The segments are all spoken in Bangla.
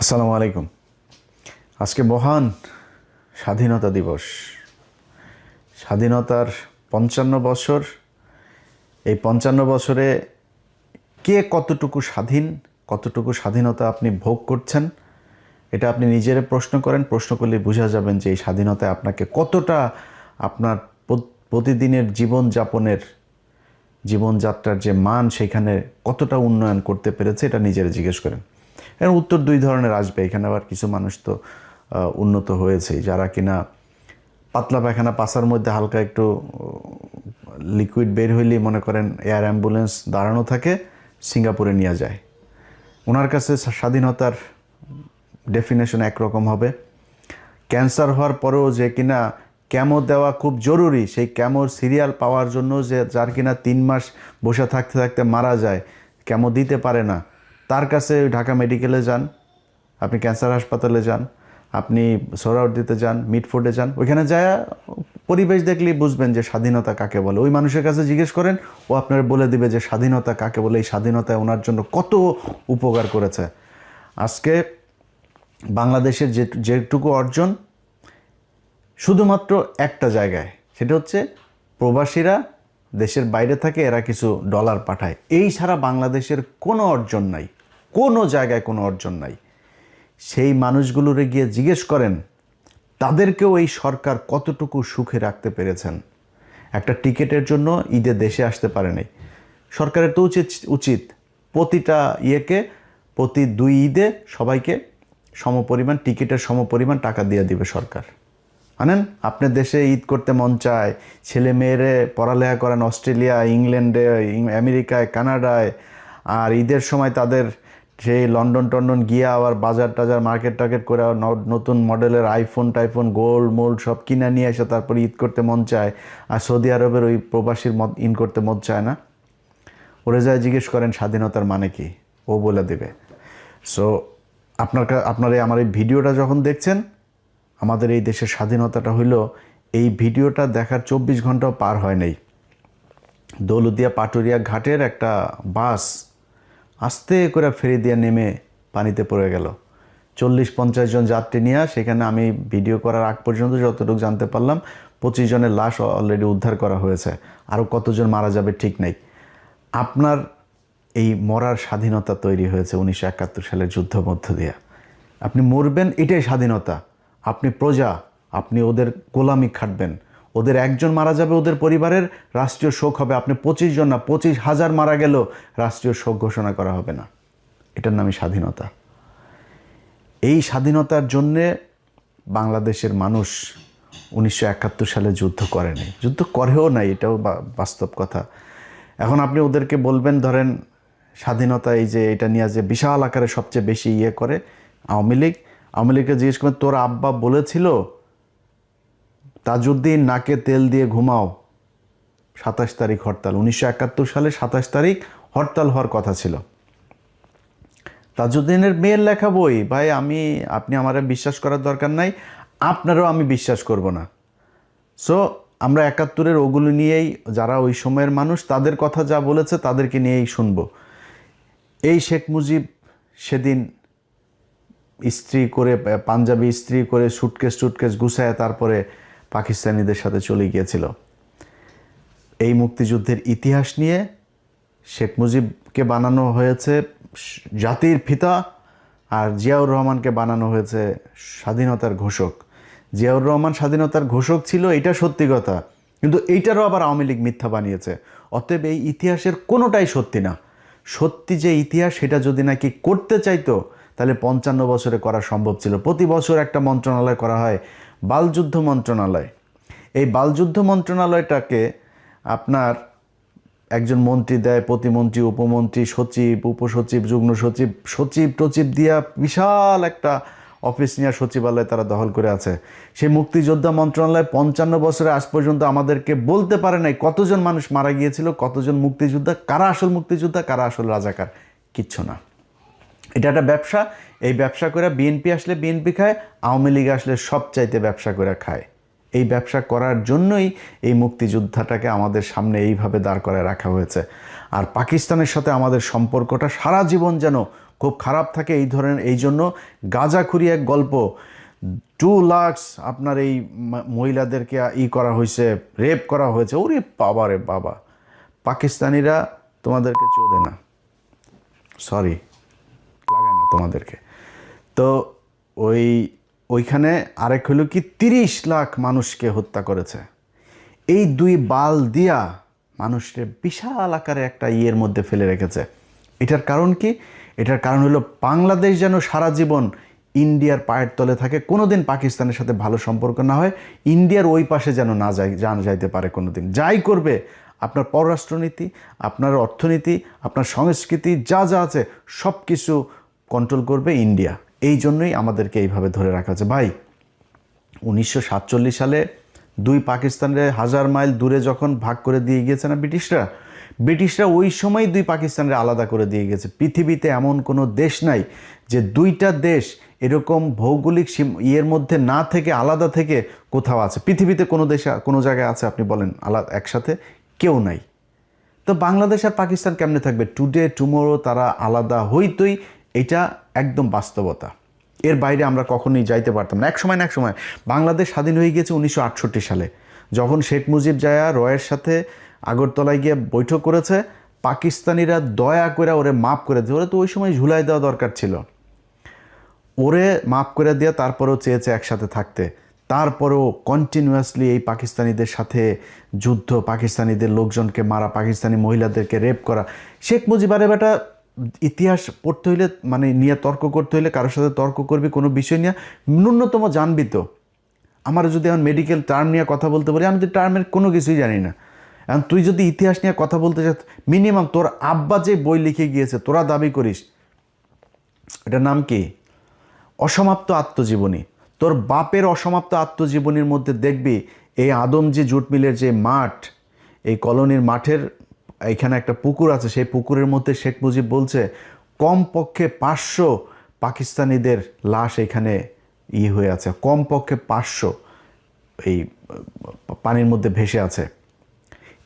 আসসালামু আলাইকুম। আজকে মহান স্বাধীনতা দিবস। স্বাধীনতার ৫৫ বছর। এই ৫৫ বছরে কে কতটুকু স্বাধীন, কতটুকু স্বাধীনতা আপনি ভোগ করছেন, এটা আপনি নিজেরে প্রশ্ন করেন। প্রশ্ন করলে বোঝা যাবেন যে এই স্বাধীনতায় আপনাকে কতটা আপনার প্রতিদিনের জীবনযাত্রার যে মান সেখানে কতটা উন্নয়ন করতে পেরেছে, এটা নিজেরা জিজ্ঞেস করেন। এর উত্তর দুই ধরনের আসবে। এখানে আবার কিছু মানুষ তো উন্নত হয়েছে, যারা কিনা পাতলা পায়খানা পাছার মধ্যে হালকা একটু লিকুইড বের হইলেই মনে করেন এয়ার অ্যাম্বুলেন্স দাঁড়ানো থাকে, সিঙ্গাপুরে নিয়ে যায়। ওনার কাছে স্বাধীনতার ডেফিনেশন একরকম হবে। ক্যান্সার হওয়ার পরেও যে কিনা ক্যামো দেওয়া খুব জরুরি, সেই ক্যামোর সিরিয়াল পাওয়ার জন্য যে যার কিনা ৩ মাস বসে থাকতে থাকতে মারা যায়, ক্যামো দিতে পারে না, তার কাছে ঢাকা মেডিকেলে যান, আপনি ক্যান্সার হাসপাতালে যান, আপনি সোহরাওয়ার্দীতে যান, মিটফোর্ডে যান, ওইখানে যায় পরিবেশ দেখলেই বুঝবেন যে স্বাধীনতা কাকে বলে। ওই মানুষের কাছে জিজ্ঞেস করেন, ও আপনার বলে দিবে যে স্বাধীনতা কাকে বলে, এই স্বাধীনতায় ওনার জন্য কত উপকার করেছে। আজকে বাংলাদেশের যেটুকু অর্জন শুধুমাত্র একটা জায়গায়, সেটা হচ্ছে প্রবাসীরা দেশের বাইরে থাকে, এরা কিছু ডলার পাঠায়। এই ছাড়া বাংলাদেশের কোনো অর্জন নাই, কোনো জায়গায় কোনো অর্জন নাই। সেই মানুষগুলোরে গিয়ে জিজ্ঞেস করেন তাদেরকেও এই সরকার কতটুকু সুখে রাখতে পেরেছেন। একটা টিকিটের জন্য ঈদে দেশে আসতে পারে নাই। সরকারের তো উচিত প্রতিটা প্রতি 2 ঈদে সবাইকে সমপরিমাণ টিকিটের সমপরিমাণ টাকা দিয়ে দিবে সরকার। আনেন, আপনার দেশে ঈদ করতে মন চায়, ছেলে মেয়েরে পড়ালেখা করেন অস্ট্রেলিয়া, ইংল্যান্ডে, আমেরিকায়, কানাডায়, আর ঈদের সময় তাদের সেই লন্ডন গিয়ে আবার বাজার টাজার মার্কেট টার্কেট করে নতুন মডেলের টাইফোন গোল্ড মোল্ড সব কিনে নিয়ে এসে তারপর ঈদ করতে মন চায়। আর সৌদি আরবের ওই প্রবাসীর ইন করতে মন চায় না। ওরে যায় জিজ্ঞেস করেন স্বাধীনতার মানে কি, ও বলে দেবে। সো আপনারা আমার এই ভিডিওটা যখন দেখছেন, আমাদের এই দেশের স্বাধীনতাটা হইল, এই ভিডিওটা দেখার 24 ঘন্টাও পার হয় নাই। দৌলতদিয়া পাটুরিয়া ঘাটের একটা বাস আস্তে করে ফেরি দিয়ে নেমে পানিতে পড়ে গেল। 40-50 জন যাত্রী নিয়ে, সেখানে আমি ভিডিও করার আগ পর্যন্ত যতটুকু জানতে পারলাম 25 জনের লাশ অলরেডি উদ্ধার করা হয়েছে। আরও কতজন মারা যাবে ঠিক নেই। আপনার এই মরার স্বাধীনতা তৈরি হয়েছে 1971 সালের যুদ্ধ মধ্য দিয়ে। আপনি মরবেন, এটাই স্বাধীনতা। আপনি প্রজা, আপনি ওদের গোলামি খাটবেন। ওদের একজন মারা যাবে, ওদের পরিবারের রাষ্ট্রীয় শোক হবে। আপনি 25 জন না, 25,000 মারা গেলেও রাষ্ট্রীয় শোক ঘোষণা করা হবে না। এটার নামই স্বাধীনতা। এই স্বাধীনতার জন্যে বাংলাদেশের মানুষ 1971 সালে যুদ্ধ করেনি, যুদ্ধ করেও নাই, এটাও বাস্তব কথা। এখন আপনি ওদেরকে বলবেন, ধরেন স্বাধীনতা এই যে এটা নিয়ে যে বিশাল আকারে সবচেয়ে বেশি করে আওয়ামী লীগকে জিজ্ঞেস করেন, তোর আব্বা বলেছিল তাজউদ্দিন নাকে তেল দিয়ে ঘুমাও, 27 তারিখ হরতাল। 1971 সালে 27 তারিখ হরতাল হওয়ার কথা ছিল। তাজউদ্দিনের মেয়ের লেখা বই, ভাই আপনি আমারে বিশ্বাস করার দরকার নাই, আপনারও আমি বিশ্বাস করব না। সো আমরা 71-এর ওগুলো নিয়েই, যারা ওই সময়ের মানুষ তাদের কথা যা বলেছে তাদেরকে নিয়েই শুনব। এই শেখ মুজিব সেদিন পাঞ্জাবি ইস্ত্রি করে সুটকেস গুছায় তারপরে পাকিস্তানিদের সাথে চলে গিয়েছিল। এই মুক্তিযুদ্ধের ইতিহাস নিয়ে শেখ মুজিবকে বানানো হয়েছে জাতির পিতা, আর জিয়াউর রহমানকে বানানো হয়েছে স্বাধীনতার ঘোষক। জিয়াউর রহমান স্বাধীনতার ঘোষক ছিল, এটা সত্যি কথা, কিন্তু এইটারও আবার আওয়ামী লীগ মিথ্যা বানিয়েছে। অতএব এই ইতিহাসের কোনোটাই সত্যি না। সত্যি যে ইতিহাস, সেটা যদি নাকি করতে চাইতো তাহলে 55 বছরে করা সম্ভব ছিল। প্রতি বছর একটা মন্ত্রণালয় করা হয়, বালযুদ্ধ মন্ত্রণালয়। এই বালযুদ্ধ মন্ত্রণালয়টাকে আপনার একজন মন্ত্রী দেয়, প্রতিমন্ত্রী, উপমন্ত্রী, সচিব, উপসচিব, যুগ্ম সচিব, সচিব দিয়া বিশাল একটা অফিস নিয়ে সচিবালয় তারা দখল করে আছে। সেই মুক্তিযোদ্ধা মন্ত্রণালয় 55 বছরে আজ পর্যন্ত আমাদেরকে বলতে পারে নাই কতজন মানুষ মারা গিয়েছিল, কতজন মুক্তিযোদ্ধা, কারা আসল মুক্তিযোদ্ধা, কারা আসল রাজাকার, কিচ্ছু না। এটা একটা ব্যবসা। এই ব্যবসা করে বিএনপি আসলে বিএনপি খায়, আওয়ামী লীগ আসলে সবচাইতে ব্যবসা করে খায়। এই ব্যবসা করার জন্যই এই মুক্তিযোদ্ধাটাকে আমাদের সামনে এইভাবে দাঁড় করায় রাখা হয়েছে। আর পাকিস্তানের সাথে আমাদের সম্পর্কটা সারা জীবন যেন খুব খারাপ থাকে এই ধরনের। এই জন্য গাঁজাখুরি এক গল্প, 2 লাখ আপনার এই মহিলাদেরকে করা হয়েছে, রেপ করা হয়েছে। ওরে বাবা রে বাবা, পাকিস্তানিরা তোমাদেরকে চোদে না, সরি লাগায় না তোমাদেরকে। তো ওইখানে আরেক হলো কি 30 লাখ মানুষকে হত্যা করেছে। এই 2 বাল দিয়া মানুষকে বিশাল আকারে একটা ইয়ের মধ্যে ফেলে রেখেছে। এটার কারণ কি? এটার কারণ হলো বাংলাদেশ যেন সারা জীবন ইন্ডিয়ার পায়ের তলে থাকে, কোনোদিন পাকিস্তানের সাথে ভালো সম্পর্ক না হয়, ইন্ডিয়ার ওই পাশে যেন না যাইতে পারে কোনোদিন। যাই করবে, আপনার পররাষ্ট্রনীতি, আপনার অর্থনীতি, আপনার সংস্কৃতি যা যা আছে সব কিছু কন্ট্রোল করবে ইন্ডিয়া। এই জন্যই আমাদেরকে এইভাবে ধরে রাখা আছে। ভাই 1947 সালে 2 পাকিস্তানের 1000 মাইল দূরে যখন ভাগ করে দিয়ে গিয়েছে না ব্রিটিশরা ওই সময় 2 পাকিস্তানের আলাদা করে দিয়ে গেছে। পৃথিবীতে এমন কোনো দেশ নাই যে 2টা দেশ এরকম ভৌগোলিক ইয়ের মধ্যে না থেকে আলাদা থেকে কোথাও আছে। পৃথিবীতে কোনো দেশে কোনো জায়গায় আছে আপনি বলেন আলাদা একসাথে? কেউ নাই। তো বাংলাদেশ আর পাকিস্তান কেমনে থাকবে? টুডে টুমোরো তারা আলাদা হইতই, এটা একদম বাস্তবতা। এর বাইরে আমরা কখনোই যাইতে পারতাম না। এক সময় না এক সময় বাংলাদেশ স্বাধীন হয়ে গিয়েছে 1968 সালে, যখন শেখ মুজিব জায়া রয়ের সাথে আগরতলায় গিয়ে বৈঠক করেছে। পাকিস্তানিরা দয়া করে ওরে মাফ করে দিয়ে, ওরে তো ওই সময় ঝুলাই দেওয়া দরকার ছিল, ওরে মাফ করে দিয়ে তারপরেও চেয়েছে একসাথে থাকতে। তারপরেও কন্টিনিউয়াসলি এই পাকিস্তানিদের সাথে যুদ্ধ, পাকিস্তানিদের লোকজনকে মারা, পাকিস্তানি মহিলাদেরকে রেপ করা। শেখ মুজিব আরে বেটা ইতিহাস পড়তে হইলে মানে নিয়ে তর্ক করতে হইলে কারোর সাথে তর্ক করবি কোনো বিষয় নিয়ে, ন্যূনতম জানবি তো। আমার যদি এখন মেডিকেল টার্ম নিয়ে কথা বলতে পারি, আমি তো টার্মের কোনো কিছুই জানি না। এখন তুই যদি ইতিহাস নিয়ে কথা বলতে চাস, মিনিমাম তোর আব্বা যে বই লিখে গিয়েছে তোরা দাবি করিস, এটার নাম কি? অসমাপ্ত আত্মজীবনী। তোর বাপের অসমাপ্ত আত্মজীবনীর মধ্যে দেখবি এই আদমজি জুট মিলের যে মাঠ, এই কলোনির মাঠের এখানে একটা পুকুর আছে, সেই পুকুরের মধ্যে শেখ মুজিব বলছে কমপক্ষে 500 পাকিস্তানিদের লাশ এখানে হয়ে আছে, কমপক্ষে 500 এই পানির মধ্যে ভেসে আছে।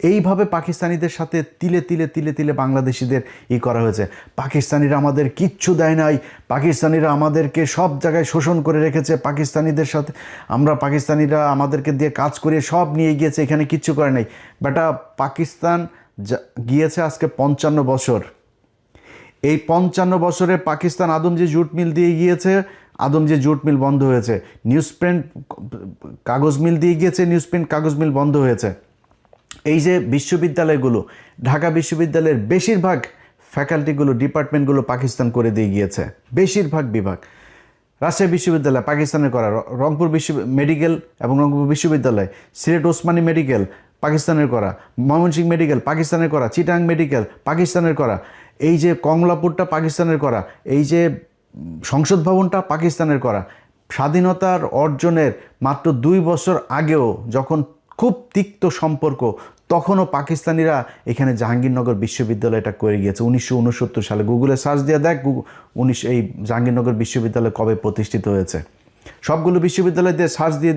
এইভাবে পাকিস্তানিদের সাথে তিলে তিলে তিলে তিলে বাংলাদেশিদের করা হয়েছে। পাকিস্তানিরা আমাদের কিচ্ছু দেয় নাই, পাকিস্তানিরা আমাদেরকে সব জায়গায় শোষণ করে রেখেছে, পাকিস্তানিদের সাথে পাকিস্তানিরা আমাদেরকে দিয়ে কাজ করিয়ে সব নিয়ে গিয়েছে, এখানে কিচ্ছু করে নাই। বেটা পাকিস্তান গিয়েছে আজকে 55 বছর। এই 55 বছরে পাকিস্তান আদমজি জুট মিল দিয়ে গিয়েছে, আদমজি জুট মিল বন্ধ হয়েছে। নিউজ প্রিন্ট কাগজ মিল দিয়ে গিয়েছে, নিউজ প্রিন্ট কাগজ মিল বন্ধ হয়েছে। এই যে বিশ্ববিদ্যালয়গুলো, ঢাকা বিশ্ববিদ্যালয়ের বেশিরভাগ ফ্যাকাল্টিগুলো, ডিপার্টমেন্টগুলো পাকিস্তান করে দিয়ে গিয়েছে, বেশিরভাগ বিভাগ। রাজশাহী বিশ্ববিদ্যালয় পাকিস্তানের করা, রংপুর মেডিকেল এবং রংপুর বিশ্ববিদ্যালয়, সিলেট ওসমানী মেডিকেল পাকিস্তানের করা, ময়মনসিংহ মেডিকেল পাকিস্তানের করা, চিটাং মেডিকেল পাকিস্তানের করা, এই যে কমলাপুরটা পাকিস্তানের করা, এই যে সংসদ ভবনটা পাকিস্তানের করা। স্বাধীনতার অর্জনের মাত্র 2 বছর আগেও যখন খুব তিক্ত সম্পর্ক, তখনও পাকিস্তানিরা এখানে জাহাঙ্গীরনগর বিশ্ববিদ্যালয়টা করে গিয়েছে 1969 সালে। গুগলে সার্চ দিয়ে দেখ এই জাহাঙ্গীরনগর বিশ্ববিদ্যালয় কবে প্রতিষ্ঠিত হয়েছে। সবগুলো বিশ্ববিদ্যালয় দিয়ে সার্চ দিয়ে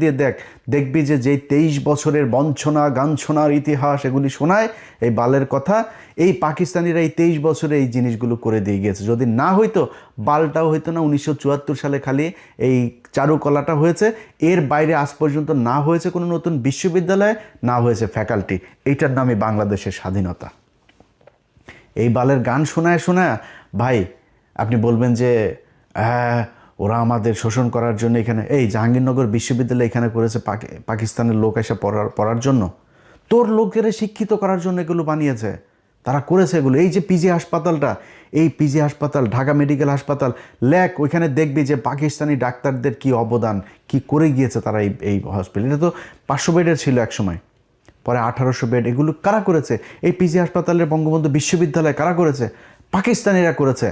দেখবি যে যেই 23 বছরের বঞ্চনা গাঞ্ছনার ইতিহাস এগুলি শোনায় এই বালের কথা, এই পাকিস্তানিরা এই 23 বছরে এই জিনিসগুলো করে দিয়ে গিয়েছে। যদি না হইতো বালটাও হইতো না। 1974 সালে খালি এই চারুকলাটা হয়েছে, এর বাইরে আজ পর্যন্ত না হয়েছে কোনো নতুন বিশ্ববিদ্যালয়, না হয়েছে ফ্যাকাল্টি। এইটার নামই বাংলাদেশের স্বাধীনতা। এই বালের গান শোনায় ভাই আপনি বলবেন যে হ্যাঁ ওরা আমাদের শোষণ করার জন্য এখানে, এই জাহাঙ্গীরনগর বিশ্ববিদ্যালয় এখানে করেছে পাকিস্তানের লোক এসে পড়ার জন্য, তোর লোকেরা শিক্ষিত করার জন্য এগুলো বানিয়েছে, তারা করেছে এগুলো। এই যে পিজি হাসপাতালটা, এই পিজি হাসপাতাল, ঢাকা মেডিকেল হাসপাতাল লেক, ওইখানে দেখবি যে পাকিস্তানি ডাক্তারদের কি অবদান, কি করে গিয়েছে তারা এই হসপিটাল। এটা তো 500 বেডের ছিল এক সময়, পরে 1800 বেড। এগুলো কারা করেছে? এই পিজি হাসপাতালের বঙ্গবন্ধু বিশ্ববিদ্যালয় কারা করেছে? পাকিস্তানিরা করেছে।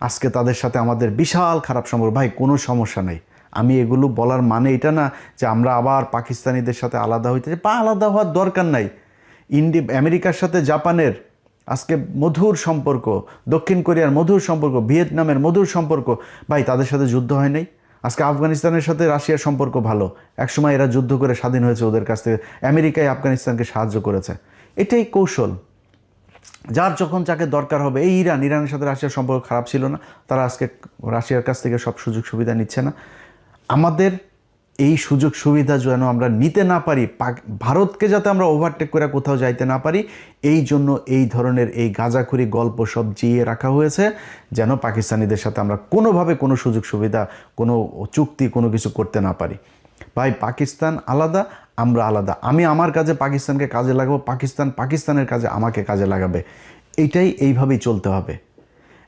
আজকে তাদের সাথে আমাদের বিশাল খারাপ সম্পর্ক। ভাই কোনো সমস্যা নেই, আমি এগুলো বলার মানে এটা না যে আমরা আবার পাকিস্তানিদের সাথে আলাদা হইতে, বা আলাদা হওয়ার দরকার নাই। আমেরিকার সাথে জাপানের আজকে মধুর সম্পর্ক, দক্ষিণ কোরিয়ার মধুর সম্পর্ক, ভিয়েতনামের মধুর সম্পর্ক। ভাই তাদের সাথে যুদ্ধ হয় নাই। আজকে আফগানিস্তানের সাথে রাশিয়ার সম্পর্ক ভালো, একসময় এরা যুদ্ধ করে স্বাধীন হয়েছে ওদের কাছ থেকে, আমেরিকায় আফগানিস্তানকে সাহায্য করেছে। এটাই কৌশল। যার যখন যাকে দরকার হবে, এই ইরানের সাথে রাশিয়ার সম্পর্ক খারাপ ছিল না, তারা আজকে রাশিয়ার কাছ থেকে সব সুযোগ সুবিধা নিচ্ছে না। আমাদের এই সুযোগ সুবিধা যেন আমরা নিতে না পারি, ভারতকে যাতে আমরা ওভারটেক করে কোথাও যাইতে না পারি, এই জন্য এই ধরনের এই গাঁজাখুরি গল্প সব জিয়ে রাখা হয়েছে, যেন পাকিস্তানিদের সাথে আমরা কোনোভাবে কোনো সুযোগ সুবিধা, কোনো চুক্তি, কোনো কিছু করতে না পারি। ভাই, পাকিস্তান আলাদা, আমরা আলাদা। আমি আমার কাজে পাকিস্তানকে কাজে লাগাবো, পাকিস্তান পাকিস্তানের কাজে আমাকে কাজে লাগাবে। এইভাবেই চলতে হবে।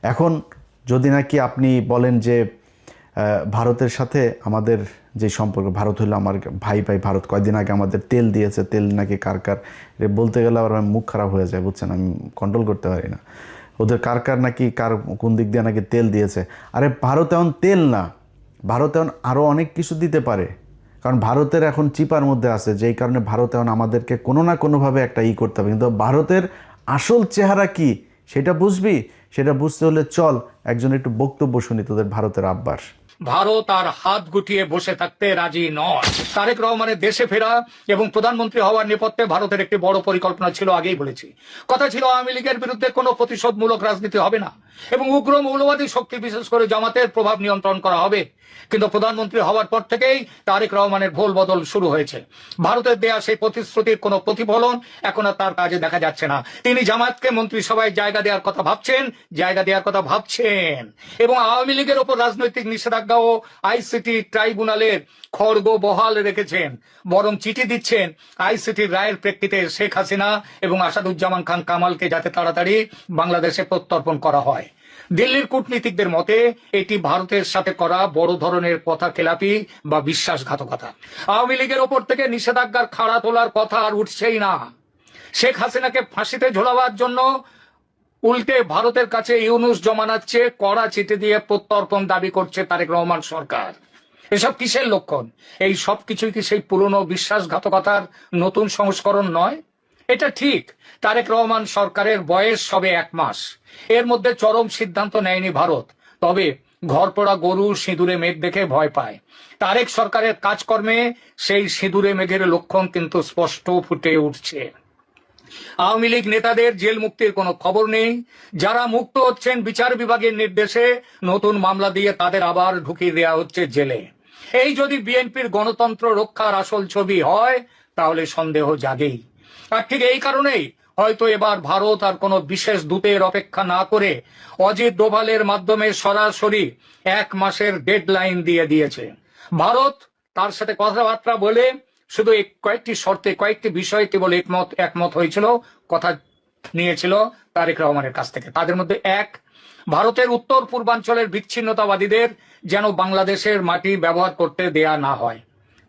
এখন যদি নাকি আপনি বলেন যে ভারতের সাথে আমাদের যে সম্পর্ক, ভারত হলো আমার ভাই, ভারত কয়দিন আগে আমাদের তেল দিয়েছে, তেল নাকি কার বলতে গেলে আবার মুখ খারাপ হয়ে যায়, বুঝছেন, আমি কন্ট্রোল করতে পারি না। ওদের কার নাকি কোন দিক দিয়ে নাকি তেল দিয়েছে। আরে ভারত এখন তেল না, ভারত এখন আরও অনেক কিছু দিতে পারে, কারণ ভারতের এখন চিপার মধ্যে আছে, যেই কারণে ভারত এখন আমাদেরকে কোনো না কোনোভাবে একটা করতে হবে। কিন্তু ভারতের আসল চেহারা কি সেটা বুঝবি, সেটা বুঝতে হলে চল একজন একটু বক্তব্য শুনি তোদের ভারতের আব্বার। ভারত আর হাত গুটিয়ে বসে থাকতে রাজি নয়। তারেক রহমানের দেশে ফেরা এবং প্রধানমন্ত্রী হওয়ার নেপথ্যে ভারতের একটি বড় পরিকল্পনা ছিল, আগেই বলেছি। কথা ছিল আওয়ামী লীগের বিরুদ্ধে কোনো প্রতিশোধমূলক রাজনীতি হবে না এবং উগ্র মৌলবাদী শক্তি, বিশেষ করে জামাতের প্রভাব নিয়ন্ত্রণ করা হবে। কিন্তু প্রধানমন্ত্রী হওয়ার পর থেকেই তারেক রহমানের ভুল বদল শুরু হয়েছে। ভারতের দেয়া সেই প্রতিশ্রুতির কোনো প্রতিফলন এখন আর তার কাজে দেখা যাচ্ছে না। তিনি জামাতকে মন্ত্রিসভায় জায়গা দেওয়ার কথা ভাবছেন এবং আওয়ামী লীগের ওপর রাজনৈতিক নিষেধাজ্ঞা ও আইসিটি ট্রাইব্যুনালের খড়গ বহাল রেখেছেন। বরং চিঠি দিচ্ছেন আইসিটির রায়ের প্রেক্ষিতে শেখ হাসিনা এবং আসাদুজ্জামান খান কামালকে যাতে তাড়াতাড়ি বাংলাদেশে প্রত্যর্পণ করা হয়। দিল্লির কূটনীতিকদের মতে এটি ভারতের সাথে করা বড় ধরনের কথা খেলাপি বা বিশ্বাসঘাতকতা। আওয়ামী লীগের ওপর থেকে নিষেধাজ্ঞার খাড়া তোলার কথা আর উঠছেই না। শেখ হাসিনাকে ফাঁসিতে ঝোলাবার জন্য উল্টে ভারতের কাছে ইউনূস জমানাচ্ছে কড়া চিঠি দিয়ে প্রত্যর্পণ দাবি করছে তারেক রহমান সরকার। এসব কিসের লক্ষণ? এই সব কিছুই কি সেই পুরনো বিশ্বাসঘাতকতার নতুন সংস্করণ নয়? এটা ঠিক, তারেক রহমান সরকারের বয়স সবে 1 মাস। এর মধ্যে চরম সিদ্ধান্ত নেয়নি ভারত, তবে ঘরপোড়া গরু সিঁদুরে মেঘ দেখে ভয় পায়। তারেক সরকারের কাজকর্মে সেই সিঁদুরে মেঘের লক্ষণ কিন্তু স্পষ্ট ফুটে উঠছে। আওয়ামী লীগ নেতাদের জেল মুক্তির কোনো খবর নেই। যারা মুক্ত হচ্ছেন বিচার বিভাগের নির্দেশে নতুন মামলা দিয়ে তাদের আবার ঢুকিয়ে দেওয়া হচ্ছে জেলে। এই যদি বিএনপির গণতন্ত্র রক্ষার আসল ছবি হয় তাহলে সন্দেহ জাগেই। আর ঠিক এই কারণেই হয়তো এবার ভারত আর কোনো বিশেষ দূতের অপেক্ষা না করে অজিত ডোভালের মাধ্যমে সরাসরি 1 মাসের ডেডলাইন দিয়ে দিয়েছে। ভারত তার সাথে কথাবার্তা বলে শুধু কয়েকটি শর্তে, কয়েকটি বিষয়ে কেবল একমত হয়েছিল, কথা নিয়েছিল তারেক রহমানের কাছ থেকে। তাদের মধ্যে 1, ভারতের উত্তর পূর্বাঞ্চলের বিচ্ছিন্নতাবাদীদের যেন বাংলাদেশের মাটি ব্যবহার করতে দেয়া না হয়।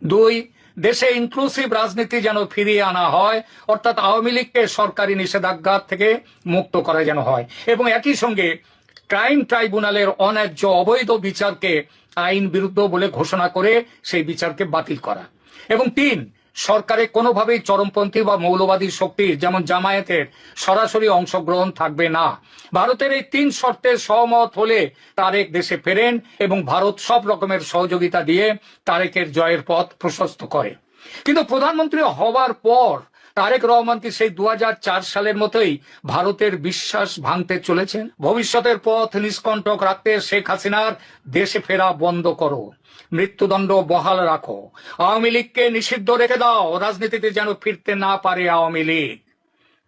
2, দেশে ইনক্লুসিভ রাজনীতি যেন ফিরিয়ে আনা হয়, অর্থাৎ আওয়ামী লীগকে সরকারি নিষেধাজ্ঞা থেকে মুক্ত করা যেন হয় এবং একই সঙ্গে ক্রাইম ট্রাইব্যুনালের অন্যায্য অবৈধ বিচারকে আইন বিরুদ্ধ বলে ঘোষণা করে সেই বিচারকে বাতিল করা। এবং 3, সরকারে কোনোভাবেই চরমপন্থী বা মৌলবাদী শক্তির যেমন জামায়াতের সরাসরি অংশগ্রহণ থাকবে না। ভারতের এই 3 শর্তে সহমত হলে তারেক দেশে ফেরেন এবং ভারত সব রকমের সহযোগিতা দিয়ে তারেকের জয়ের পথ প্রশস্ত করে। কিন্তু প্রধানমন্ত্রী হওয়ার পর তারেক রহমান কি সেই 2004 সালের মতোই ভারতের বিশ্বাস ভাঙতে চলেছেন? ভবিষ্যতের পথ নিষ্কণ্টক রাখতে শেখ হাসিনার দেশে ফেরা বন্ধ করো, মৃত্যুদণ্ড বহাল রাখো, আওয়ামী লীগকে নিষিদ্ধ রেখে দাও, রাজনীতিতে যেন ফিরতে না পারে আওয়ামী লীগ,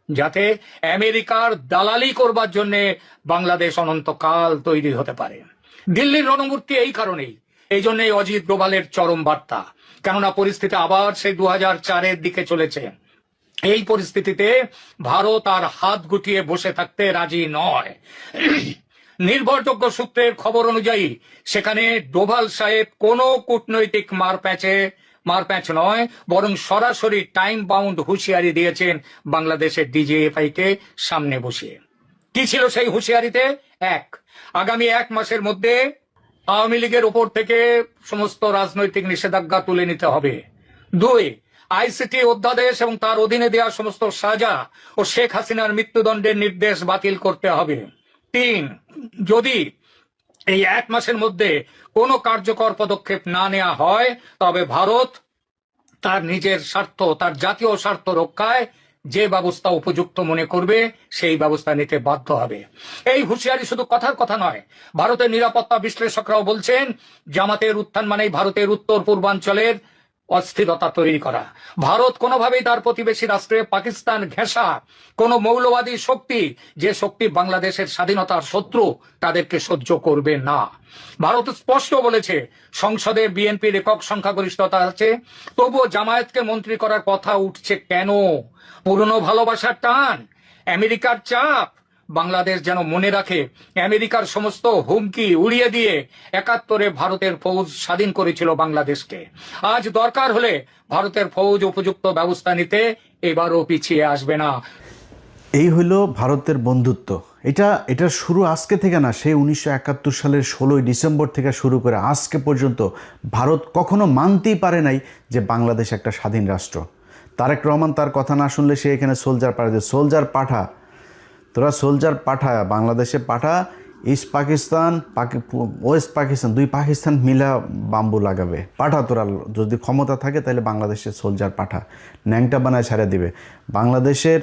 যাতে আমেরিকার দালালি করবার জন্য বাংলাদেশ অনন্তকাল তৈরি হতে পারে। দিল্লির রণমূর্তি এই কারণেই, এই জন্যই অজিত ডোভালের চরম বার্তা। কেননা পরিস্থিতি আবার সেই 2004-এর দিকে চলেছে। এই পরিস্থিতিতে ভারত আর হাত গুটিয়ে বসে থাকতে রাজি নয়। নির্ভরযোগ্য সূত্রের খবর অনুযায়ী সেখানে ডোভাল সাহেব কোনো কূটনৈতিক মারপ্যাঁচ নয়, বরং সরাসরি টাইম বাউন্ড হুঁশিয়ারি দিয়েছেন বাংলাদেশের ডিজিএফআই কে সামনে বসিয়ে। কি ছিল সেই হুঁশিয়ারিতে? 1, আগামী 1 মাসের মধ্যে আওয়ামী লীগের ওপর থেকে সমস্ত রাজনৈতিক নিষেধাজ্ঞা তুলে নিতে হবে। 2, আইসিটি অধ্যাদেশ এবং তার অধীনে দেওয়া সমস্ত সাজা ও শেখ হাসিনার মৃত্যুদণ্ডের নির্দেশ বাতিল করতে হবে। 3, যদি এই 1 মাসের মধ্যে কোনো কার্যকর পদক্ষেপ না নেওয়া হয় তবে ভারত তার নিজের স্বার্থ, তার জাতীয় স্বার্থ রক্ষায় যে ব্যবস্থা উপযুক্ত মনে করবে সেই ব্যবস্থা নিতে বাধ্য হবে। এই হুঁশিয়ারি শুধু কথার কথা নয়, ভারতের নিরাপত্তা বিশ্লেষকরাও বলছেন জামাতের উত্থান মানেই ভারতের উত্তর পূর্বাঞ্চলের অস্থিরতা তৈরি করা। ভারত কোনোভাবেই তার প্রতিবেশী রাষ্ট্রে পাকিস্তান ঘেঁষা কোন মৌলবাদী শক্তি, যে শক্তি বাংলাদেশের স্বাধীনতার শত্রু, তাদেরকে সহ্য করবে না। ভারত স্পষ্ট বলেছে সংসদে বিএনপির একক সংখ্যাগরিষ্ঠতা আছে, তবুও জামায়াতকে মন্ত্রী করার কথা উঠছে কেন? পুরনো ভালোবাসার টান, আমেরিকার চাপ? বাংলাদেশ যেন মনে রাখে আমেরিকার সমস্ত হুমকি উড়িয়ে দিয়ে ৭১-এ ভারতের ফৌজ স্বাধীন করেছিল বাংলাদেশকে। আজ দরকার হলে ভারতের ফৌজ উপযুক্ত ব্যবস্থা নিতে এবারও পিছিয়ে আসবে না। এই হইল ভারতের বন্ধুত্ব। এটার শুরু আজকে থেকে না, সেই ১৯৭১ সালের ১৬ই ডিসেম্বর থেকে শুরু করে আজকে পর্যন্ত ভারত কখনো মানতেই পারে নাই যে বাংলাদেশ একটা স্বাধীন রাষ্ট্র। তারেক রহমান তার কথা না শুনলে সে এখানে সোলজার পাঠায়, সোলজার পাঠা, তোরা সোলজার পাঠা, বাংলাদেশে পাঠা, ইস্ট পাকিস্তান ওয়েস্ট পাকিস্তান, দুই পাকিস্তান মিলা বাম্বু লাগাবে, পাঠা তোরা, যদি ক্ষমতা থাকে তাহলে বাংলাদেশে সোলজার পাঠা, ন্যাংটা বানায় ছেড়ে দিবে। বাংলাদেশের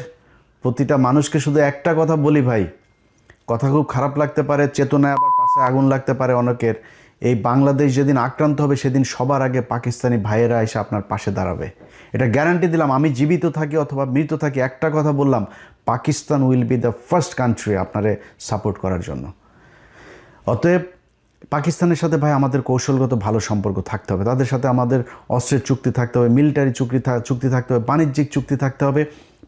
প্রতিটা মানুষকে শুধু একটা কথা বলি ভাই, কথা খুব খারাপ লাগতে পারে, চেতনায় আবার পাশে আগুন লাগতে পারে অনেকের, এই বাংলাদেশ যেদিন আক্রান্ত হবে সেদিন সবার আগে পাকিস্তানি ভাইয়েরা এসে আপনার পাশে দাঁড়াবে, এটা গ্যারান্টি দিলাম। আমি জীবিত থাকি অথবা মৃত থাকি, একটা কথা বললাম, Pakistan will be the first country আপনারে সাপোর্ট করার জন্য। অতএব পাকিস্তানের সাথে ভাই আমাদের কৌশলগত ভালো সম্পর্ক থাকতে হবে, তাদের সাথে আমাদের অস্ত্রের চুক্তি থাকতে হবে, মিলিটারি চুক্তি থাকতে হবে, বাণিজ্যিক চুক্তি থাকতে হবে,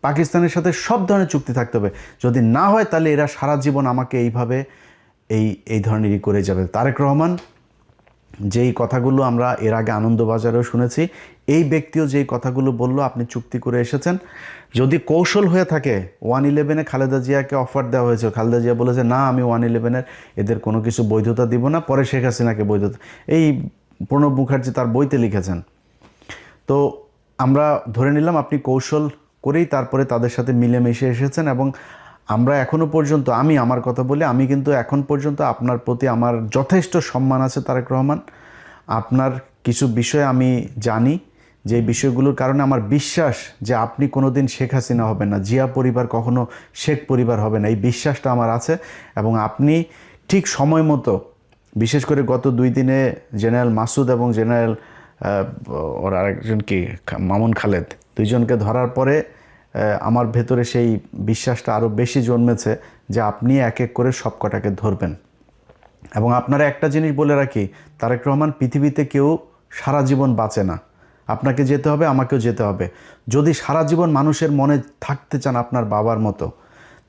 পাকিস্তানের সাথে সব ধরনের চুক্তি থাকতে হবে। যদি না হয় তাহলে এরা সারা জীবন আমাকে এইভাবে এই ধরনেরই করে যাবে। তারেক রহমান যেই কথাগুলো আমরা এর আগে আনন্দবাজারেও শুনেছি, এই ব্যক্তিও যেই কথাগুলো বলল, আপনি চুক্তি করে এসেছেন, যদি কৌশল হয়ে থাকে, 111-এ খালেদা জিয়াকে অফার দেওয়া হয়েছে, খালেদা জিয়া বলেছে না আমি 111-এর এদের কোনো কিছু বৈধতা দিব না, পরে শেখ হাসিনাকে বৈধতা, এই প্রণব মুখার্জি তার বইতে লিখেছেন। তো আমরা ধরে নিলাম আপনি কৌশল করেই তারপরে তাদের সাথে মিলেমিশে এসেছেন, এবং আমরা এখনও পর্যন্ত, আমি আমার কথা বলি, আমি কিন্তু এখন পর্যন্ত আপনার প্রতি আমার যথেষ্ট সম্মান আছে তারেক রহমান। আপনার কিছু বিষয় আমি জানি, যে বিষয়গুলোর কারণে আমার বিশ্বাস যে আপনি কোনো দিন শেখ হাসিনা হবেন না, জিয়া পরিবার কখনো শেখ পরিবার হবে না, এই বিশ্বাসটা আমার আছে। এবং আপনি ঠিক সময় মতো, বিশেষ করে গত 2 দিনে জেনারেল মাসুদ এবং জেনারেল ওর আরেকজন কি মামুন খালেদ, দুইজনকে ধরার পরে আমার ভেতরে সেই বিশ্বাসটা আরও বেশি জন্মেছে যে আপনি এক এক করে সব কটাকে ধরবেন। এবং আপনারা একটা জিনিস বলে রাখি, তারেক রহমান, পৃথিবীতে কেউ সারা জীবন বাঁচে না, আপনাকে যেতে হবে, আমাকেও যেতে হবে। যদি সারা জীবন মানুষের মনে থাকতে চান আপনার বাবার মতো,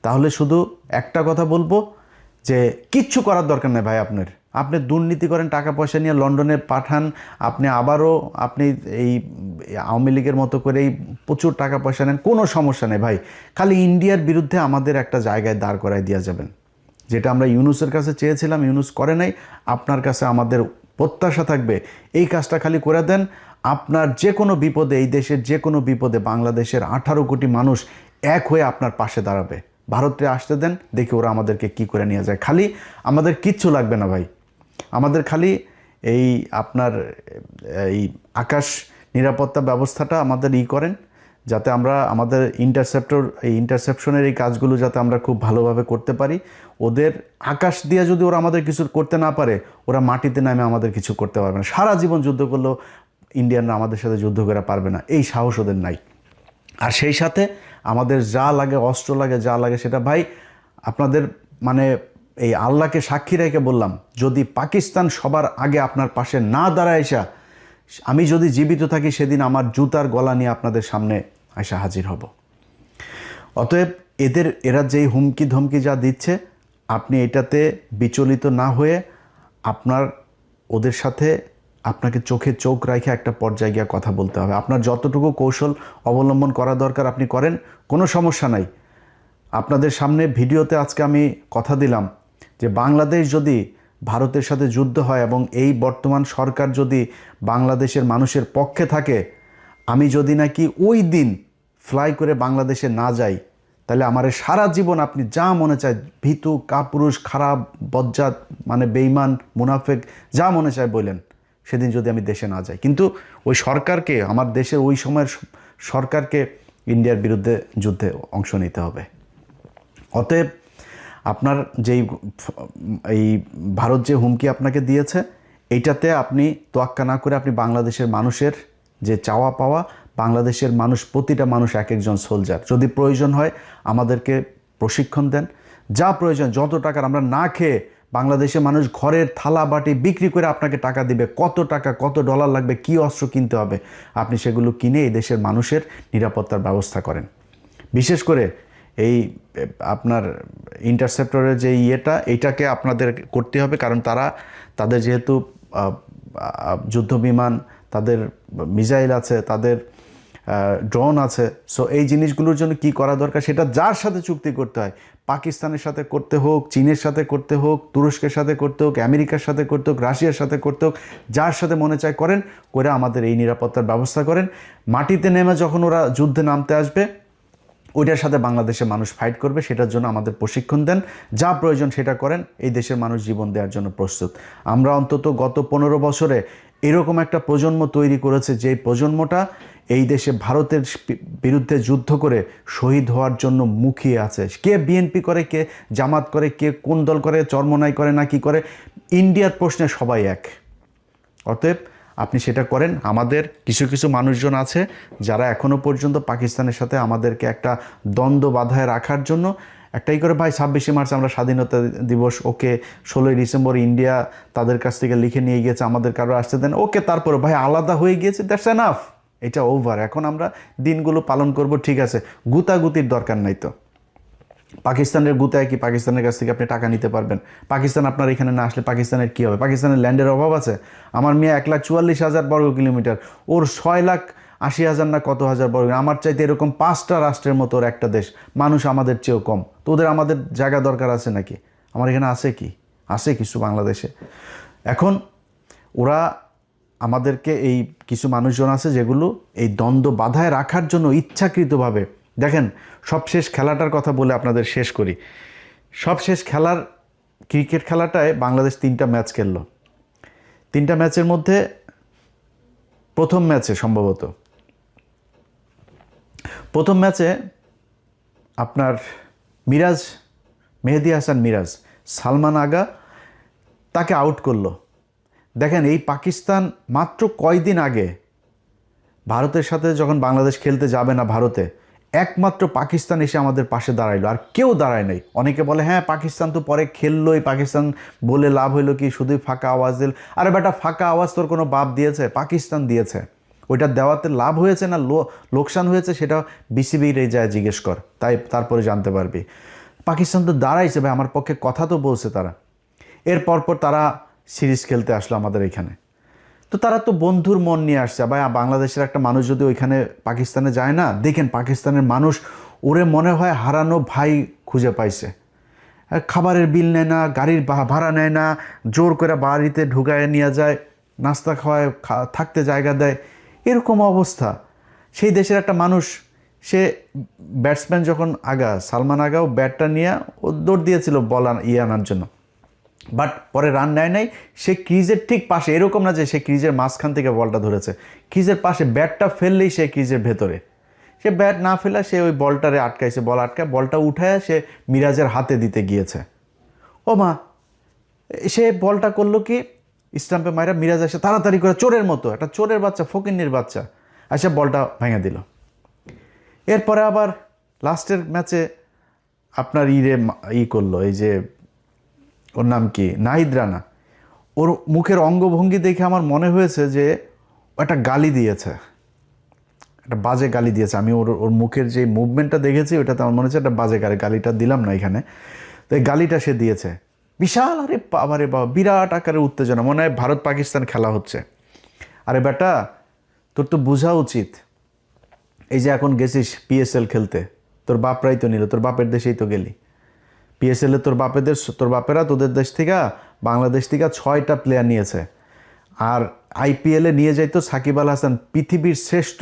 তাহলে শুধু একটা কথা বলবো যে কিচ্ছু করার দরকার নেই ভাই। আপনি দুর্নীতি করেন, টাকা পয়সা নিয়ে লন্ডনে পাঠান, আপনি আবারও আপনি এই আওয়ামী লীগের মতো করেই প্রচুর টাকা পয়সা নেন, কোনো সমস্যা নেই ভাই। খালি ইন্ডিয়ার বিরুদ্ধে আমাদের একটা জায়গায় দাঁড় করায় দিয়ে যাবেন, যেটা আমরা ইউনুসের কাছে চেয়েছিলাম, ইউনুস করে নাই। আপনার কাছে আমাদের প্রত্যাশা থাকবে এই কাজটা খালি করে দেন। আপনার যে কোনো বিপদে, এই দেশের যে কোনো বিপদে বাংলাদেশের 18 কোটি মানুষ এক হয়ে আপনার পাশে দাঁড়াবে। ভারতে আসতে দেন, দেখি ওরা আমাদেরকে কি করে নিয়ে যায়। খালি আমাদের কিচ্ছু লাগবে না ভাই, আমাদের খালি এই আপনার এই আকাশ নিরাপত্তা ব্যবস্থাটা আমাদের করেন, যাতে আমরা আমাদের ইন্টারসেপশনের এই কাজগুলো যাতে আমরা খুব ভালোভাবে করতে পারি। ওদের আকাশ দিয়ে যদি ওরা আমাদের কিছু করতে না পারে, ওরা মাটিতে নামে আমাদের কিছু করতে পারবে না। সারা জীবন যুদ্ধ করলেও ইন্ডিয়ানরা আমাদের সাথে যুদ্ধ করে পারবে না, এই সাহস ওদের নাই। আর সেই সাথে আমাদের যা লাগে, অস্ত্র লাগে, যা লাগে, সেটা ভাই আপনাদের মানে এই আল্লাহকে সাক্ষী রেখে বললাম, যদি পাকিস্তান সবার আগে আপনার পাশে না দাঁড়ায় এসা, আমি যদি জীবিত থাকি সেদিন আমার জুতার গলা নিয়ে আপনাদের সামনে এসে হাজির হব। অতএব এরা যেই হুমকি ধমকি যা দিচ্ছে, আপনি এটাতে বিচলিত না হয়ে আপনার ওদের সাথে আপনাকে চোখে চোখ রেখে একটা পর্যায়ে গিয়ে কথা বলতে হবে। আপনার যতটুকু কৌশল অবলম্বন করা দরকার আপনি করেন, কোনো সমস্যা নাই। আপনাদের সামনে ভিডিওতে আজকে আমি কথা দিলাম যে বাংলাদেশ যদি ভারতের সাথে যুদ্ধ হয় এবং এই বর্তমান সরকার যদি বাংলাদেশের মানুষের পক্ষে থাকে, আমি যদি নাকি ওই দিন ফ্লাই করে বাংলাদেশে না যাই, তাহলে আমার সারা জীবন আপনি যা মনে চায়, ভীতু, কাপুরুষ, খারাপ, বজ্জাত, মানে বেঈমান, মুনাফেক, যা মনে চায় বলেন, সেদিন যদি আমি দেশে না যাই। কিন্তু ওই সরকারকে, আমার দেশের ওই সময়ের সরকারকে ইন্ডিয়ার বিরুদ্ধে যুদ্ধে অংশ নিতে হবে। অতএব আপনার যেই এই ভারত যে হুমকি আপনাকে দিয়েছে, এইটাতে আপনি তোয়াক্কা না করে আপনি বাংলাদেশের মানুষের যে চাওয়া পাওয়া, বাংলাদেশের মানুষ, প্রতিটা মানুষ এক একজন সোলজার, যদি প্রয়োজন হয় আমাদেরকে প্রশিক্ষণ দেন, যা প্রয়োজন, যত টাকার, আমরা না খেয়ে বাংলাদেশের মানুষ ঘরের থালা বাটি বিক্রি করে আপনাকে টাকা দিবে, কত টাকা কত ডলার লাগবে, কি অস্ত্র কিনতে হবে, আপনি সেগুলো কিনে এই দেশের মানুষের নিরাপত্তার ব্যবস্থা করেন। বিশেষ করে এই আপনার ইন্টারসেপ্টরের যে এইটাকে আপনাদের করতে হবে, কারণ তাদের যেহেতু যুদ্ধ বিমান, তাদের মিসাইল আছে, তাদের ড্রোন আছে, সো এই জিনিসগুলোর জন্য কি করা দরকার সেটা যার সাথে চুক্তি করতে হয়, পাকিস্তানের সাথে করতে হোক, চীনের সাথে করতে হোক, তুরস্কের সাথে করতে হোক, আমেরিকার সাথে করতে হোক, রাশিয়ার সাথে করতে হোক, যার সাথে মনে চায় করেন, করে আমাদের এই নিরাপত্তার ব্যবস্থা করেন। মাটিতে নেমে যখন ওরা যুদ্ধে নামতে আসবে, ওইটার সাথে বাংলাদেশের মানুষ ফাইট করবে, সেটার জন্য আমাদের প্রশিক্ষণ দেন, যা প্রয়োজন সেটা করেন, এই দেশের মানুষ জীবন দেওয়ার জন্য প্রস্তুত। আমরা অন্তত গত 15 বছরে এরকম একটা প্রজন্ম তৈরি করেছে, যে প্রজন্মটা এই দেশে ভারতের বিরুদ্ধে যুদ্ধ করে শহীদ হওয়ার জন্য মুখিয়ে আছে। কে বিএনপি করে, কে জামাত করে, কে কোন দল করে, চরমনাই করে না কি করে, ইন্ডিয়ার প্রশ্নে সবাই এক। অতএব আপনি সেটা করেন। আমাদের কিছু কিছু মানুষজন আছে যারা এখনও পর্যন্ত পাকিস্তানের সাথে আমাদেরকে একটা দ্বন্দ্ব বাধায় রাখার জন্য একটাই করে, ভাই 26শে মার্চ আমরা স্বাধীনতা দিবস, ওকে 16ই ডিসেম্বর ইন্ডিয়া তাদের কাছ থেকে লিখে নিয়ে গিয়েছে, আমাদের কারো আসতে দেন, ওকে, তারপরে ভাই আলাদা হয়ে গিয়েছে, দ্যাটস এনাফ, এটা ওভার, এখন আমরা দিনগুলো পালন করব, ঠিক আছে, গুতাগুতির দরকার নাই তো। পাকিস্তানের গুতায় কি পাকিস্তানের কাছ থেকে আপনি টাকা নিতে পারবেন? পাকিস্তান আপনার এখানে না আসলে পাকিস্তানের কী হবে? পাকিস্তানের ল্যান্ডের অভাব আছে? আমার মেয়ে 1,44,000 বর্গ কিলোমিটার, ওর 6,80,000 না কত হাজার বর্গ, আমার চাইতে এরকম 5টা রাষ্ট্রের মতো ওর একটা দেশ, মানুষ আমাদের চেয়েও কম, তো ওদের আমাদের জায়গা দরকার আছে নাকি? আমার এখানে আছে কি? আছে কিছু বাংলাদেশে। এখন ওরা আমাদেরকে, এই কিছু মানুষজন আছে যেগুলো এই দ্বন্দ্ব বাধায় রাখার জন্য ইচ্ছাকৃতভাবে, দেখেন সবশেষ খেলাটার কথা বলে আপনাদের শেষ করি। সবশেষ খেলার ক্রিকেট খেলাটায় বাংলাদেশ 3টা ম্যাচ খেললো। 3টা ম্যাচের মধ্যে প্রথম ম্যাচে আপনার মেহেদী হাসান মিরাজ, সালমান আগা তাকে আউট করলো। দেখেন এই পাকিস্তান মাত্র কয়দিন আগে ভারতের সাথে যখন বাংলাদেশ খেলতে যাবে না ভারতে, একমাত্র পাকিস্তান এসে আমাদের পাশে দাঁড়াইলো, আর কেউ দাঁড়ায় নাই। অনেকে বলে হ্যাঁ পাকিস্তান তো পরে খেললোই, পাকিস্তান বলে লাভ হইলো কি, শুধুই ফাঁকা আওয়াজ দিল। আরে বেটা, ফাঁকা আওয়াজ তোর কোনো বাপ দিয়েছে? পাকিস্তান দিয়েছে। ওইটা দেওয়াতে লাভ হয়েছে না লোকসান হয়েছে সেটা বিসিবির এই যায় জিজ্ঞেস কর, তারপরে জানতে পারবি। পাকিস্তান তো দাঁড়াইছে ভাই, আমার পক্ষে কথা তো বলছে তারা। এর পরপর তারা সিরিজ খেলতে আসলো আমাদের এখানে, তো তারা তো বন্ধুর মন নিয়ে আসছে ভাই। বাংলাদেশের একটা মানুষ যদি ওইখানে পাকিস্তানে যায় না, দেখেন পাকিস্তানের মানুষ ওরে মনে হয় হারানো ভাই খুঁজে পাইছে। খাবারের বিল নেয় না, গাড়ির ভাড়া নেয় না, জোর করে বাড়িতে ঢুকায় নিয়ে যায়, নাস্তা খাওয়ায়, থাকতে জায়গা দেয়, এরকম অবস্থা। সেই দেশের একটা মানুষ, সে ব্যাটসম্যান যখন সালমান আগাও ব্যাটটা নিয়ে ও দৌড় দিয়েছিল বল আনার জন্য, বাট পরে রান নেয় নাই। সে ক্রিজের ঠিক পাশে, এরকম না যে সে ক্রিজের মাঝখান থেকে বলটা ধরেছে, ক্রিজের পাশে ব্যাটটা ফেললেই সে ক্রিজের ভেতরে, সে ব্যাট না ফেলা সে ওই বলটারে আটকাইছে, বলটা উঠায় সে মিরাজের হাতে দিতে গিয়েছে। ও মা, সে বলটা করলো কি, স্টাম্পে মাইরা মিরাজ এসে তাড়াতাড়ি করে চোরের মতো, একটা চোরের বাচ্চা, ফকিন্নির বাচ্চা এসে বলটা ভেঙে দিল। এরপরে আবার লাস্টের ম্যাচে আপনার করলো, এই যে ওর নাম কি, নাহিদ রানা, ওর মুখের অঙ্গভঙ্গি দেখে আমার মনে হয়েছে যে একটা গালি দিয়েছে, একটা বাজে গালি দিয়েছে। আমি ওর মুখের যে মুভমেন্টটা দেখেছি ওটাতে আমার মনে হচ্ছে একটা বাজে গালিটা দিলাম না এখানে, তো এই গালিটা সে দিয়েছে বিশাল, আরে বাবা বিরাট আকারে উত্তেজনা, মনে হয় ভারত পাকিস্তান খেলা হচ্ছে। আরে বেটা, তোর তো বোঝা উচিত, এই যে এখন গেছিস পিএসএল খেলতে, তোর বাপরাই তো নিল, তোর বাপের দেশেই তো গেলি পিএসএল এ, তোর বাপেরা তোদের দেশ থেকে, বাংলাদেশ থেকে 6টা প্লেয়ার নিয়েছে। আর আইপিএলে নিয়ে যাইতো সাকিব আল হাসান, পৃথিবীর শ্রেষ্ঠ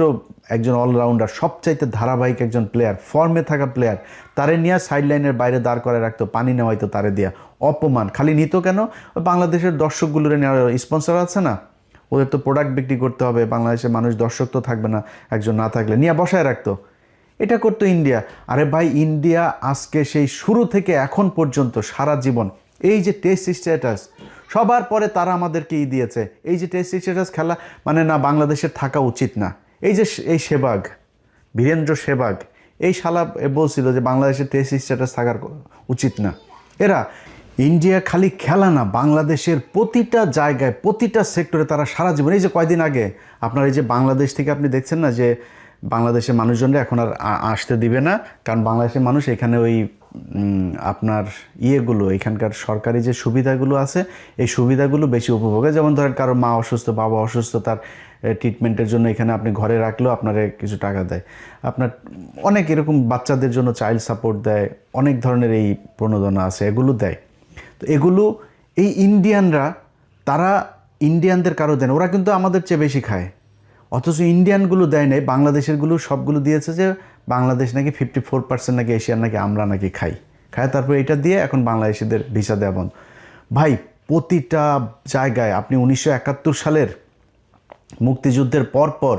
একজন অলরাউন্ডার, সবচাইতে ধারাবাহিক একজন প্লেয়ার, ফর্মে থাকা প্লেয়ার, তারে নিয়ে সাইডলাইনের বাইরে দাঁড় করে রাখতো, পানি নেওয়াইতো তারে দিয়া। অপমান খালি নিত কেন? বাংলাদেশের দর্শকগুলোর নেওয়ার স্পন্সর আছে না, ওদের তো প্রোডাক্ট বিক্রি করতে হবে, বাংলাদেশের মানুষ দর্শক তো থাকবে না একজন না থাকলে, নিয়ে বসায় রাখতো। এটা করতো ইন্ডিয়া। আরে ভাই, ইন্ডিয়া আজকে সেই শুরু থেকে এখন পর্যন্ত সারা জীবন এই যে টেস্ট স্ট্যাটাস, সবার পরে তারা আমাদেরকে দিয়েছে। এই যে টেস্ট স্ট্যাটাস খেলা মানে না, বাংলাদেশের থাকা উচিত না। এই যে এই সেবাগ, বীরেন্দ্র সেবাগ, এই শালা বলছিল যে বাংলাদেশের টেস্ট স্ট্যাটাস থাকার উচিত না। এরা ইন্ডিয়া খালি খেলা না, বাংলাদেশের প্রতিটা জায়গায় প্রতিটা সেক্টরে তারা সারা জীবন, এই যে কয়দিন আগে আপনার এই যে বাংলাদেশ থেকে আপনি দেখছেন না যে বাংলাদেশের মানুষজনরা এখন আর আসতে দিবে না, কারণ বাংলাদেশের মানুষ এখানে ওই আপনার ইয়েগুলো, এখানকার সরকারি যে সুবিধাগুলো আছে এই সুবিধাগুলো বেশি উপভোগে। যেমন ধরেন কারো মা অসুস্থ, বাবা অসুস্থ, তার ট্রিটমেন্টের জন্য এখানে আপনি ঘরে রাখলেও আপনারে কিছু টাকা দেয়। আপনার অনেক এরকম বাচ্চাদের জন্য চাইল্ড সাপোর্ট দেয়, অনেক ধরনের এই প্রণোদনা আছে, এগুলো দেয়। তো এগুলো এই ইন্ডিয়ানরা, তারা ইন্ডিয়ানদের কারো দেন, ওরা কিন্তু আমাদের চেয়ে বেশি খায়, অথচ ইন্ডিয়ানগুলো দেয় নাই, বাংলাদেশেরগুলো সবগুলো দিয়েছে যে বাংলাদেশ নাকি 54% নাকি এশিয়ার নাকি আমরা নাকি খাই, তারপরে এটা দিয়ে এখন বাংলাদেশিদের ভিসা দেওয়া বন্ধ। ভাই প্রতিটা জায়গায় আপনি 1971 সালের মুক্তিযুদ্ধের পর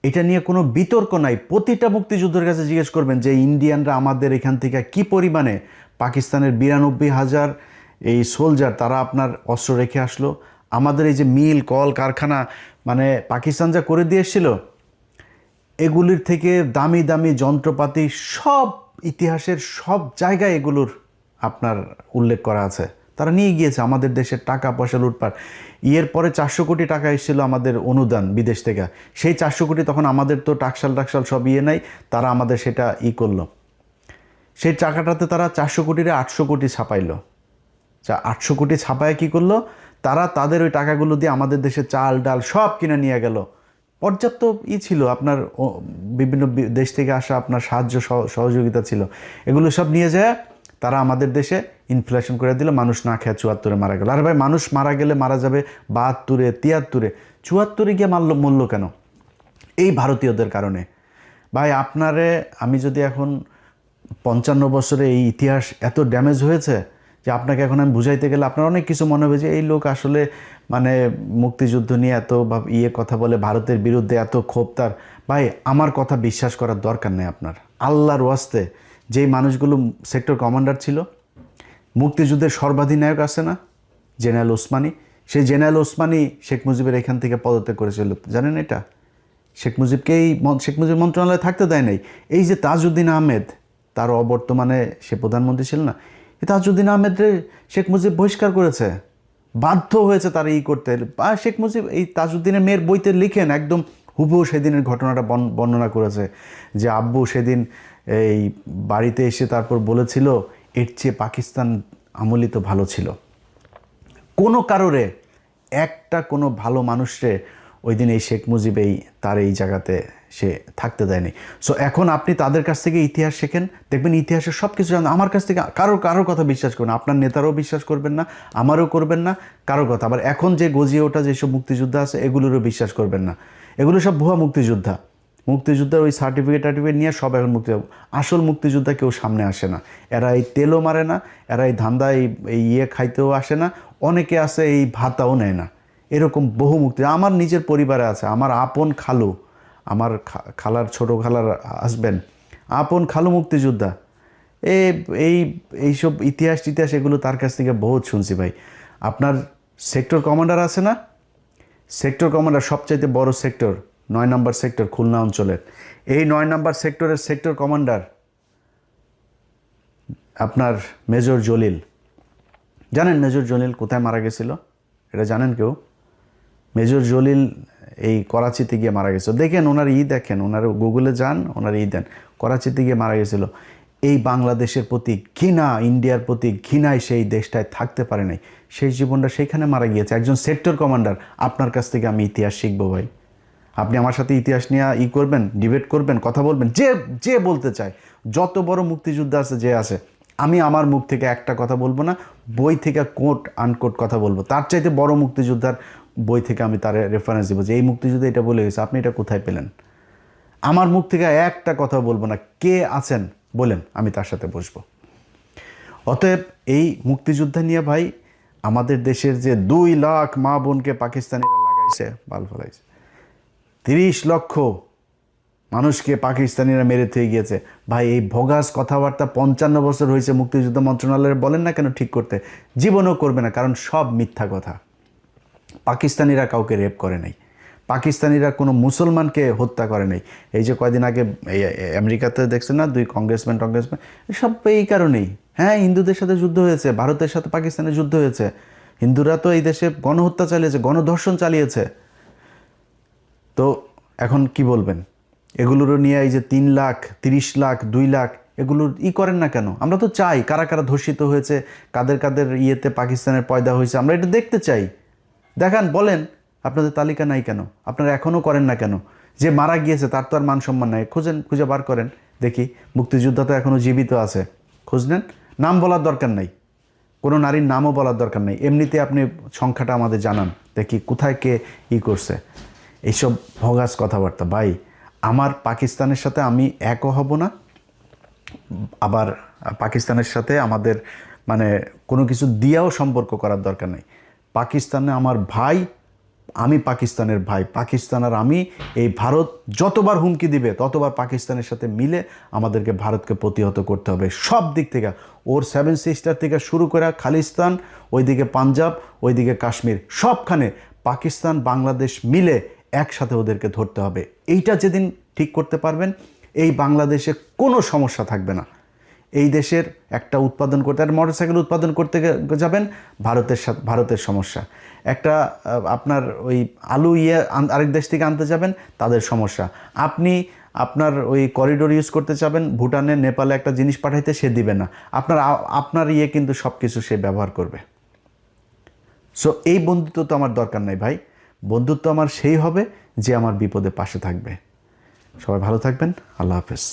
এটা নিয়ে কোনো বিতর্ক নাই, প্রতিটা মুক্তিযুদ্ধের কাছে জিজ্ঞেস করবেন যে ইন্ডিয়ানরা আমাদের এখান থেকে কি পরিমাণে, পাকিস্তানের 92,000 এই সোলজার তারা আপনার অস্ত্র রেখে আসলো, আমাদের এই যে মিল কল কারখানা মানে পাকিস্তান যা করে দিয়ে এসেছিল, এগুলির থেকে দামি দামি যন্ত্রপাতি সব ইতিহাসের সব জায়গায় এগুলোর আপনার উল্লেখ করা আছে। তারা নিয়ে গিয়েছে, আমাদের দেশের টাকা পয়সা লুটপাট। এর পরে 400 কোটি টাকা এসেছিল আমাদের অনুদান বিদেশ থেকে, সেই 400 কোটি তখন আমাদের তো টাকশাল সব নাই, তারা আমাদের সেটা করলো, সেই টাকাটাতে তারা 400 কোটিরে 800 কোটি ছাপাইলো। 800 কোটি ছাপায় কি করলো তারা, তাদের ওই টাকাগুলো দিয়ে আমাদের দেশে চাল ডাল সব কিনে নিয়ে গেল। পর্যাপ্ত ছিল আপনার বিভিন্ন দেশ থেকে আসা আপনার সাহায্য সহযোগিতা ছিল, এগুলো সব নিয়ে যায় তারা আমাদের দেশে ইনফ্লেশন করে দিল, মানুষ না খেয়ে 74-এ মারা গেল। আর ভাই মানুষ মারা গেলে মারা যাবে 72-এ 73-এ, 74-এ গিয়ে মরল কেন? এই ভারতীয়দের কারণে। ভাই আপনারে আমি যদি এখন 55 বছরে এই ইতিহাস এত ড্যামেজ হয়েছে যে আপনাকে এখন আমি বুঝাইতে গেলে আপনার অনেক কিছু মনে হবে যে এই লোক আসলে মানে মুক্তিযুদ্ধ নিয়ে এত কথা বলে, ভারতের বিরুদ্ধে এত ক্ষোভ তার। ভাই আমার কথা বিশ্বাস করার দরকার নেই আপনার, আল্লাহর ওয়াস্তে। যেই মানুষগুলো সেক্টর কমান্ডার ছিল, মুক্তিযুদ্ধের সর্বাধিনায়ক আছে না জেনারেল ওসমানী, সেই জেনারেল ওসমানী শেখ মুজিবের এখান থেকে পদত্যাগ করেছিল, জানেন এটা? শেখ মুজিব মন্ত্রণালয়ে থাকতে দেয় নাই। এই যে তাজউদ্দিন আহমেদ, তার অবর্তমানে সে প্রধানমন্ত্রী ছিল না, এই তাজউদ্দিন আহমেদের শেখ মুজিব বহিষ্কার করেছে, বাধ্য হয়েছে তারা করতে। শেখ মুজিব এই তাজউদ্দিনের মেয়ের বইতে লিখেন, একদম হুবহু সেদিনের ঘটনাটা বর্ণনা করেছে যে আব্বু সেদিন এই বাড়িতে এসে তারপর বলেছিল এর চেয়ে পাকিস্তান আমলি তো ভালো ছিল। কোনো কারণে একটা কোনো ভালো মানুষরে ওই দিন এই শেখ মুজিব তার এই জায়গাতে সে থাকতে দেয়নি। সো এখন আপনি তাদের কাছ থেকে ইতিহাস শেখেন, দেখবেন ইতিহাসের সব কিছু জানেন। আমার কাছ থেকে কারোর কথা বিশ্বাস করবেন না, আপনার নেতারাও বিশ্বাস করবেন না, আমারও করবেন না কারোর কথা। আবার এখন যে গজিয়ে ওঠা যেসব মুক্তিযোদ্ধা আছে এগুলোরও বিশ্বাস করবেন না, এগুলো সব ভুয়া মুক্তিযোদ্ধার ওই সার্টিফিকেট নিয়ে সব এখন আসল মুক্তিযোদ্ধা কেউ সামনে আসে না। এরা এই তেলও মারে না, এরা এই ধান্দা এই খাইতেও আসে না, অনেকে আছে এই ভাতাও নেয় না। এরকম বহু আমার নিজের পরিবারে আছে, আমার আপন খালু, আমার খালার ছোট খালার হাজবেন্ড, আপন খালু মুক্তিযোদ্ধা। এইসব ইতিহাস এগুলো তার কাছ থেকে বহুত শুনছি ভাই। আপনার সেক্টর কমান্ডার আছে না, সেক্টর কমান্ডার সবচাইতে বড় সেক্টর 9 নম্বর সেক্টর খুলনা অঞ্চলের, এই 9 নম্বর সেক্টরের সেক্টর কমান্ডার আপনার মেজর জলিল। জানেন মেজর জলিল কোথায় মারা গেছিল? এটা জানেন কেউ? মেজর জলিল এই করাচিতে গিয়ে মারা গেছিল। দেখেন ওনার দেখেন, ওনার গুগলে যান, ওনার দেন, করাচিতে গিয়ে মারা গেছিল। এই বাংলাদেশের প্রতি ঘৃণা, ইন্ডিয়ার প্রতি ঘৃণায় সেই দেশটায় থাকতে পারে নাই, সেই জীবনটা সেইখানে মারা গিয়েছে। একজন সেক্টর কমান্ডার। আপনার কাছ থেকে আমি ইতিহাস শিখবো ভাই, আপনি আমার সাথে ইতিহাস নিয়ে করবেন, ডিবেট করবেন, কথা বলবেন, যে বলতে চায়, যত বড় মুক্তিযোদ্ধা আছে যে আছে, আমি আমার মুখ থেকে একটা কথা বলবো না, বই থেকে কোট আনকোট কথা বলবো। তার চাইতে বড় মুক্তিযোদ্ধার বই থেকে আমি তার রেফারেন্স দেবো যে এই মুক্তিযুদ্ধ এটা বলে গেছে, আপনি এটা কোথায় পেলেন? আমার মুখ থেকে একটা কথা বলবো না, কে আছেন বলেন, আমি তার সাথে বসবো। অতএব এই মুক্তিযুদ্ধ নিয়ে ভাই আমাদের দেশের যে 2 লাখ মা বোনকে পাকিস্তানিরা লাগাইছে, বাল ফলাইছে, 30 লক্ষ মানুষকে পাকিস্তানিরা মেরে থুয়ে গিয়েছে। ভাই এই ভগাস কথাবার্তা 55 বছর হয়েছে মুক্তিযুদ্ধ মন্ত্রণালয়ের, বলেন না কেন ঠিক করতে, জীবনও করবে না, কারণ সব মিথ্যা কথা। পাকিস্তানিরা কাউকে রেপ করে নাই, পাকিস্তানিরা কোনো মুসলমানকে হত্যা করে নাই। এই যে কয়দিন আগে এই আমেরিকাতে দেখছেন না 2 কংগ্রেসম্যান সব এই কারণেই। হ্যাঁ, হিন্দুদের সাথে যুদ্ধ হয়েছে, ভারতের সাথে পাকিস্তানের যুদ্ধ হয়েছে, হিন্দুরা তো এই দেশে গণহত্যা চালিয়েছে, গণধর্ষণ চালিয়েছে। তো এখন কি বলবেন এগুলোরও নিয়ে? এই যে 3 লাখ 30 লাখ 2 লাখ এগুলোর করেন না কেন? আমরা তো চাই কারা কারা ধর্ষিত হয়েছে, কাদের কাদের ইয়েতে পাকিস্তানের পয়দা হয়েছে, আমরা এটা দেখতে চাই। দেখান, বলেন। আপনাদের তালিকা নাই কেন? আপনারা এখনও করেন না কেন? যে মারা গিয়েছে তার তো আর মান সম্মান নাই, খুঁজে বার করেন দেখি। মুক্তিযোদ্ধা তো এখনও জীবিত আছে, খোঁজ নেন। নাম বলার দরকার নাই, কোনো নারীর নামও বলার দরকার নেই, এমনিতে আপনি সংখ্যাটা আমাদের জানান দেখি কোথায় কে করছে। এইসব ভগাস কথাবার্তা ভাই। আমার পাকিস্তানের সাথে আমি একও হব না, আবার পাকিস্তানের সাথে আমাদের মানে কোনো কিছু দিয়েও সম্পর্ক করার দরকার নেই। পাকিস্তানে আমার ভাই, আমি পাকিস্তানের ভাই, পাকিস্তান আর আমি। এই ভারত যতবার হুমকি দিবে ততবার পাকিস্তানের সাথে মিলে আমাদেরকে ভারতকে প্রতিহত করতে হবে সব দিক থেকে। ওর 7 সিস্টার থেকে শুরু করে খালিস্তান, ওইদিকে পাঞ্জাব, ওইদিকে কাশ্মীর, সবখানে পাকিস্তান বাংলাদেশ মিলে একসাথে ওদেরকে ধরতে হবে। এইটা যেদিন ঠিক করতে পারবেন, এই বাংলাদেশে কোনো সমস্যা থাকবে না। এই দেশের একটা উৎপাদন করতে, আর মোটরসাইকেল উৎপাদন করতে যাবেন, ভারতের সমস্যা। একটা আপনার ওই আলু আরেক দেশ থেকে আনতে যাবেন, তাদের সমস্যা। আপনি আপনার ওই করিডোর ইউজ করতে চাবেন, ভুটানে নেপালে একটা জিনিস পাঠাইতে, সে দিবে না। আপনার কিন্তু সব কিছু সে ব্যবহার করবে। সো এই বন্ধুত্ব তো আমার দরকার নাই ভাই। বন্ধুত্ব আমার সেই হবে যে আমার বিপদে পাশে থাকবে। সবাই ভালো থাকবেন। আল্লাহ হাফেজ।